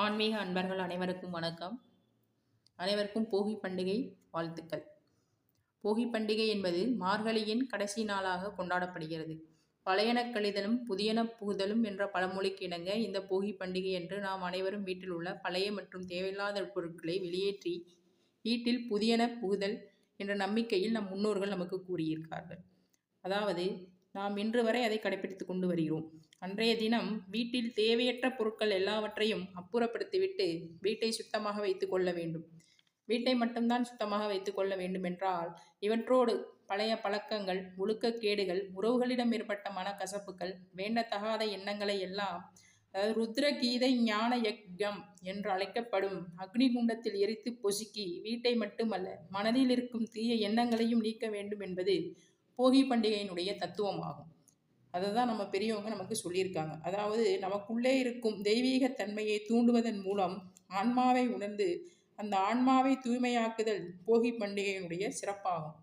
ஆன்மீக அன்பர்கள் அனைவருக்கும் வணக்கம். அனைவருக்கும் போகி பண்டிகை வாழ்த்துக்கள். போகி பண்டிகை என்பது மார்கழியின் கடைசி நாளாக கொண்டாடப்படுகிறது. பழையன கழிதலும் புதியன புகுதலும் என்ற பழமொழிக்கு இணங்க இந்த போகி பண்டிகை என்று நாம் அனைவரும் வீட்டில் உள்ள பழைய மற்றும் தேவையில்லாத பொருட்களை வெளியேற்றி வீட்டில் புதியன புகுதல் என்ற நம்பிக்கையில் நம் முன்னோர்கள் நமக்கு கூறியிருக்கிறார்கள். அதாவது நாம் இன்று வரை அதை கடைபிடித்து கொண்டு வருகிறோம். அன்றைய தினம் வீட்டில் தேவையற்ற பொருட்கள் எல்லாவற்றையும் அப்புறப்படுத்திவிட்டு வீட்டை சுத்தமாக வைத்து கொள்ள வேண்டும். வீட்டை மட்டும்தான் சுத்தமாக வைத்துக் கொள்ள வேண்டும் என்றால் இவற்றோடு பழைய பழக்கங்கள், ஒழுக்கக்கேடுகள், உறவுகளிடம் ஏற்பட்ட மனக்கசப்புகள், வேண்டத்தகாத எண்ணங்களை எல்லாம், அதாவது ருத்ர கீதை ஞான யக்ஞம் என்று அழைக்கப்படும் அக்னி குண்டத்தில் எரித்து பொசுக்கி வீட்டை மட்டுமல்ல மனதில் இருக்கும் தீய எண்ணங்களையும் நீக்க வேண்டும் என்பது போகி பண்டிகையினுடைய தத்துவமாகும். அதை தான் நம்ம பெரியவங்க நமக்கு சொல்லியிருக்காங்க. அதாவது நமக்குள்ளே இருக்கும் தெய்வீக தன்மையை தூண்டுவதன் மூலம் ஆன்மாவை உணர்ந்து அந்த ஆன்மாவை தூய்மையாக்குதல் போகி பண்டிகையினுடைய சிறப்பாகும்.